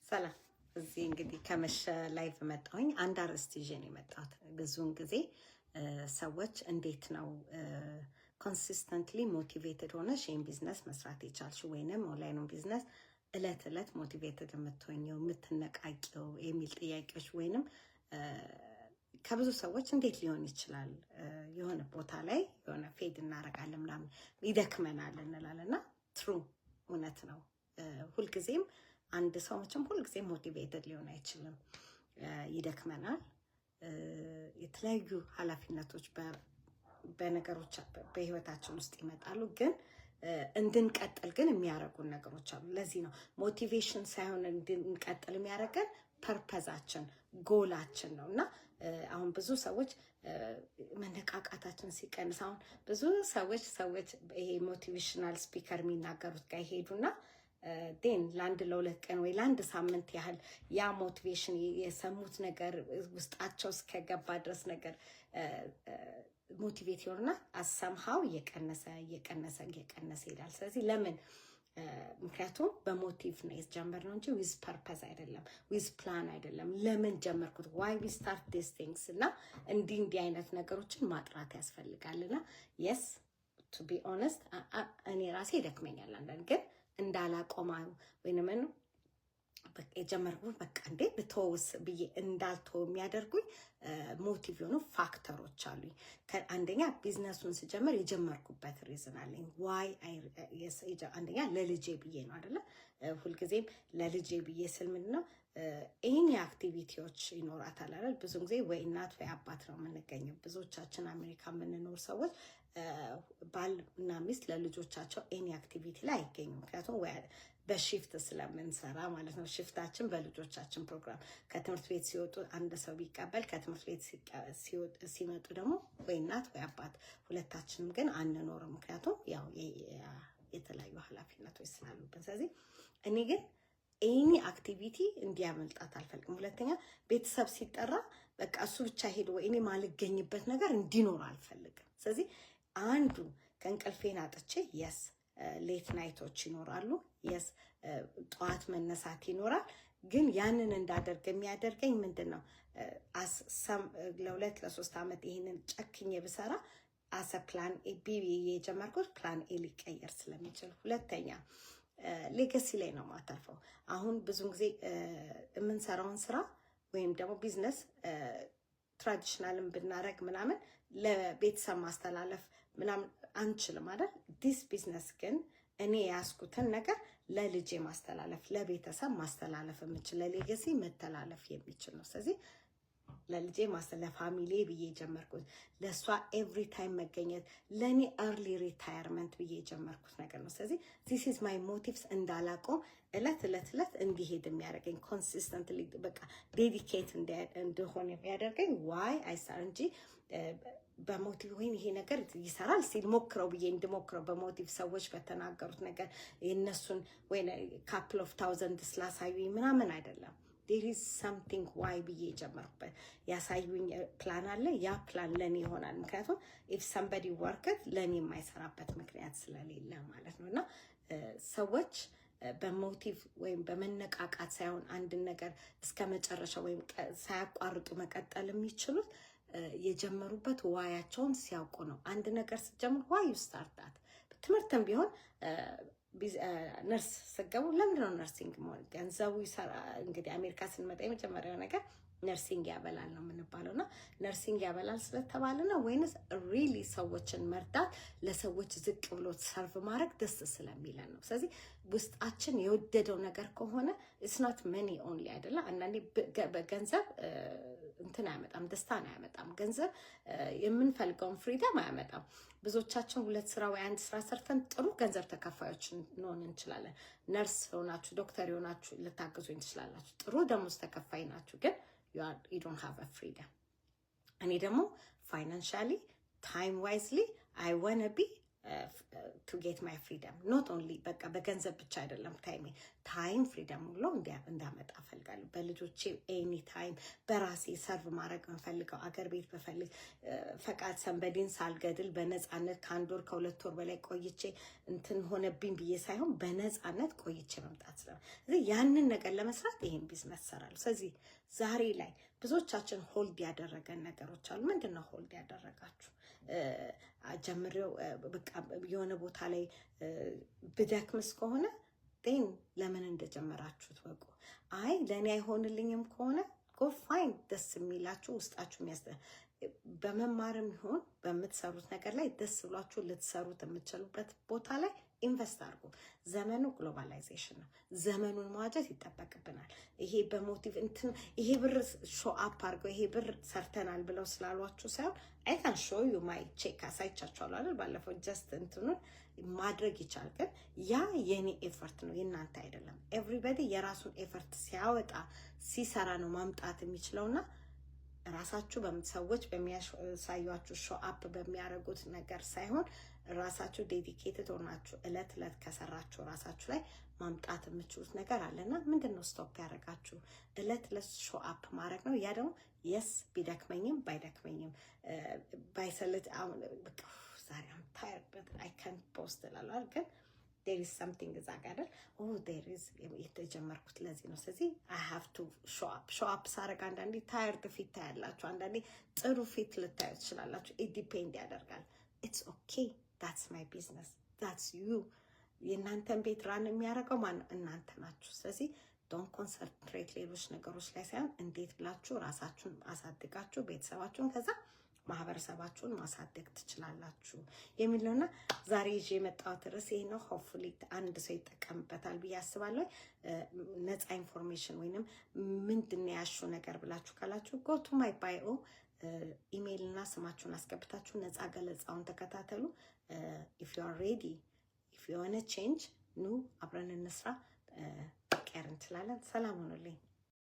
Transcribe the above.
ሰላም እዚህ እንግዲህ ከመሸ ላይቭ መጣሁኝ። አንድ አርዕስት ይዤ ነው የመጣሁት። ብዙውን ጊዜ ሰዎች እንዴት ነው ኮንሲስተንትሊ ሞቲቬትድ ሆነሽ ይህን ቢዝነስ መስራት የቻልሽ ወይንም ኦንላይኑን ቢዝነስ እለት እለት ሞቲቬትድ የምትሆኘው የምትነቃቂው የሚል ጥያቄዎች ወይንም ከብዙ ሰዎች እንዴት ሊሆን ይችላል? የሆነ ቦታ ላይ የሆነ ፌድ እናደርጋለን ምናምን ይደክመናል እንላለን እና ትሩ እውነት ነው። ሁልጊዜም አንድ ሰው መቼም ሁልጊዜ ሞቲቬትድ ሊሆን አይችልም። ይደክመናል። የተለያዩ ኃላፊነቶች በነገሮች በህይወታችን ውስጥ ይመጣሉ። ግን እንድንቀጥል ግን የሚያደርጉን ነገሮች አሉ። ለዚህ ነው ሞቲቬሽን ሳይሆን እንድንቀጥል የሚያደርገን ፐርፐዛችን ጎላችን ነው። እና አሁን ብዙ ሰዎች መነቃቃታችን ሲቀንስ አሁን ብዙ ሰዎች ይሄ ሞቲቬሽናል ስፒከር የሚናገሩት ጋር ይሄዱና ዴን ለአንድ ለሁለት ቀን ወይ ለአንድ ሳምንት ያህል ያ ሞቲቬሽን የሰሙት ነገር ውስጣቸው እስከገባ ድረስ ነገር ሞቲቬት ይሆንና አሰምሃው እየቀነሰ ይሄዳል። ስለዚህ ለምን? ምክንያቱም በሞቲቭ ነው የጀመርነው እንጂ ዊዝ ፐርፐዝ አይደለም፣ ዊዝ ፕላን አይደለም። ለምን ጀመርኩት? ዋይ ዊ ስታርት ዲስ ቲንግስ እና እንዲህ አይነት ነገሮችን ማጥራት ያስፈልጋልና የስ ቱ ቢ ኦነስት እኔ ራሴ ይደክመኛል አንዳንድ ግን እንዳላቆማ ወይንም የጀመርኩት በቃ እንዴ ብተውስ ብዬ እንዳልተው የሚያደርጉኝ ሞቲቭ የሆኑ ፋክተሮች አሉኝ። አንደኛ ቢዝነሱን ስጀምር የጀመርኩበት ሪዝን አለኝ። ዋይ አንደኛ ለልጄ ብዬ ነው አይደለ? ሁልጊዜም ለልጄ ብዬ ስል ምንድን ነው ይህን አክቲቪቲዎች ይኖራታል አይደል? ብዙ ጊዜ ወይ እናት ወይ አባት ነው የምንገኘው። ብዙዎቻችን አሜሪካ የምንኖር ሰዎች ባል እና ሚስት ለልጆቻቸው ኤኒ አክቲቪቲ ላይ አይገኙም። ምክንያቱም በሽፍት ስለምንሰራ ማለት ነው። ሽፍታችን በልጆቻችን ፕሮግራም ከትምህርት ቤት ሲወጡ አንድ ሰው ቢቀበል ከትምህርት ቤት ሲመጡ ደግሞ ወይ እናት ወይ አባት፣ ሁለታችንም ግን አንኖርም። ምክንያቱም ያው የተለያዩ ኃላፊነቶች ስላሉብን። ስለዚህ እኔ ግን ኤኒ አክቲቪቲ እንዲያመልጣት አልፈልግም። ሁለተኛ ቤተሰብ ሲጠራ በቃ እሱ ብቻ ሄዶ እኔ ማልገኝበት ነገር እንዲኖር አልፈልግም። ስለዚህ አንዱ ከእንቅልፌን አጥቼ የስ ሌት ናይቶች ይኖራሉ፣ የስ ጠዋት መነሳት ይኖራል። ግን ያንን እንዳደርግ የሚያደርገኝ ምንድን ነው? ለ2-3 ዓመት ይህንን ጨክኜ ብሰራ አሰ ፕላን ቢ የጀመርኩት ፕላን ኤ ሊቀየር ስለሚችል። ሁለተኛ ሌጋሲ ላይ ነው ማተርፈው። አሁን ብዙን ጊዜ የምንሰራውን ስራ ወይም ደግሞ ቢዝነስ ትራዲሽናልን ብናረግ ምናምን ለቤተሰብ ማስተላለፍ ምናምን አንችልም አይደል? ዲስ ቢዝነስ ግን እኔ ያስኩትን ነገር ለልጄ ማስተላለፍ፣ ለቤተሰብ ማስተላለፍ የምችል ለሌጋሲ መተላለፍ የሚችል ነው። ስለዚህ ለልጄ ለፋሚሊ ብዬ ጀመርኩት። ለእሷ ኤቭሪ ታይም መገኘት፣ ለእኔ ኤርሊ ሪታየርመንት ብዬ የጀመርኩት ነገር ነው። ስለዚህ ዚስ ኢዝ ማይ ሞቲቭስ እንዳላቆም እለት እንዲሄድ የሚያደርገኝ ኮንሲስተንትሊ በቃ ዴዲኬት እንደሆነ የሚያደርገኝ ዋይ አይሳር እንጂ በሞቲቭ ወይም ይሄ ነገር ይሰራል ሲል ሞክረው ብዬ እንድሞክረው በሞቲቭ ሰዎች በተናገሩት ነገር የእነሱን ወይ ካፕል ኦፍ ታውዘንድ ስላሳዩኝ ምናምን አይደለም። there is something why ብዬ ጀመርኩበት ያሳዩኝ ፕላን አለ። ያ ፕላን ለኔ ይሆናል። ምክንያቱም if somebody worked ለኔ የማይሰራበት ምክንያት ስለሌለ ማለት ነው። እና ሰዎች በሞቲቭ ወይም በመነቃቃት ሳይሆን አንድን ነገር እስከ መጨረሻ ወይም ሳያቋርጡ መቀጠል የሚችሉት የጀመሩበት ዋያቸውን ሲያውቁ ነው። አንድ ነገር ስትጀምሩ ዋይ ዩ ስታርት ዳት። ትምህርትም ቢሆን ነርስ ስገቡ ለምንድን ነው ነርሲንግ መሆን? ገንዘቡ ይሰራ። እንግዲህ አሜሪካ ስንመጣ የመጀመሪያው ነገር ነርሲንግ ያበላል ነው የምንባለው። እና ነርሲንግ ያበላል ስለተባለ ነው ወይንስ ሪሊ ሰዎችን መርዳት፣ ለሰዎች ዝቅ ብሎ ሰርቭ ማድረግ ደስ ስለሚለን ነው? ስለዚህ ውስጣችን የወደደው ነገር ከሆነ ኢትስ ኖት መኒ ኦንሊ አይደለ? አንዳንዴ በገንዘብ እንትን አያመጣም፣ ደስታን አያመጣም። ገንዘብ የምንፈልገውን ፍሪደም አያመጣም። ብዙዎቻችን 2 ስራ ወይ 1 ስራ ሰርተን ጥሩ ገንዘብ ተከፋዮች እንሆን እንችላለን። ነርስ ሆናችሁ ዶክተር ሆናችሁ ልታግዙኝ ትችላላችሁ። ጥሩ ደሞዝ ተከፋይ ናችሁ፣ ግን you don't have a freedom። እኔ ደግሞ financially time wisely I want to be to get my freedom not only በቃ በገንዘብ ብቻ አይደለም። ታይም ፍሪደም ብሎ እንዳመጣ ፈልጋለሁ። በልጆቼ ኤኒ ታይም በራሴ ሰርቭ ማድረግ እንፈልገው አገር ቤት በፈልግ ፈቃድ ሰንበዲን ሳልገድል በነፃነት ከ1 ወር ከ2 ወር በላይ ቆይቼ እንትን ሆነብኝ ብዬ ሳይሆን በነፃነት ቆይቼ መምጣት ስለዚህ ያንን ነገር ለመስራት ይሄን ቢዝነስ ሰራለሁ። ስለዚህ ዛሬ ላይ ብዙዎቻችን ሆልድ ያደረገን ነገሮች አሉ። ምንድነው ሆልድ ያደረጋችሁ? ጀምሬው በቃ የሆነ ቦታ ላይ ብደክምስ ከሆነ ጤን ለምን እንደጀመራችሁት ወቁ። አይ ለእኔ አይሆንልኝም ከሆነ ጎ ፋይን ደስ የሚላችሁ ውስጣችሁ በመማርም ይሁን በምትሰሩት ነገር ላይ ደስ ብሏችሁ ልትሰሩት የምትችሉበት ቦታ ላይ ኢንቨስት አድርጉ። ዘመኑ ግሎባላይዜሽን ነው። ዘመኑን መዋጀት ይጠበቅብናል። ይሄ በሞቲቭ እንትን ይሄ ብር ሾ አፕ አድርገው ይሄ ብር ሰርተናል ብለው ስላሏችሁ ሳይሆን አይታን ሾ ዩ ማይ ቼክ አሳይቻችኋለሁ አይደል? ባለፈው ጀስት እንትኑን ማድረግ ይቻል። ግን ያ የኔ ኤፈርት ነው የእናንተ አይደለም። ኤቭሪባዲ የራሱን ኤፈርት ሲያወጣ ሲሰራ ነው ማምጣት የሚችለውና ራሳችሁ ሰዎች በሚያሳዩአችሁ ሾው አፕ በሚያደርጉት ነገር ሳይሆን ራሳችሁ ዴዲኬትድ ሆናችሁ እለት እለት ከሰራችሁ ራሳችሁ ላይ ማምጣት የምችሉት ነገር አለና ምንድነው ስቶፕ ያደርጋችሁ? እለት እለት ሾው አፕ ማድረግ ነው። ያ ደግሞ የስ ቢደክመኝም ባይደክመኝም ባይሰልት አሁን በቃ ዛሬ አም ታየርድ በት አይ ካንት ፖስት እላለሁ ግን there is something እዛ ጋር አይደል? there is የተጀመርኩት ለዚህ ነው። ስለዚህ I have to show up ሳረግ አንዳንዴ ታየርድ ፊት ታያላችሁ፣ አንዳንዴ ጥሩ ፊት ልታዩ ትችላላችሁ። it depend ያደርጋል። it's okay, that's my business, that's you። የእናንተን ቤት ራን የሚያደርገው ማን? እናንተ ናችሁ። ስለዚህ ዶንት ኮንሰንትሬት ሌሎች ነገሮች ላይ ሳይሆን እንዴት ብላችሁ ራሳችሁን አሳድጋችሁ ቤተሰባችሁን ከዛ ማህበረሰባችሁን ማሳደግ ትችላላችሁ የሚለውና ዛሬ ይዤ የመጣሁት ርዕስ ይሄ ነው። ሆፕፉሊ አንድ ሰው ይጠቀምበታል ብዬ አስባለሁ። ነፃ ኢንፎርሜሽን ወይንም ምንድነው ያልሽው ነገር ብላችሁ ካላችሁ ጎ ቱ ማይ ባዮ ኢሜይል እና ስማችሁን አስገብታችሁ ነፃ ገለጻውን ተከታተሉ። if you are ready, if you want to change ኑ አብረን እንስራ። ቀር እንችላለን። ሰላም ሁኑልኝ።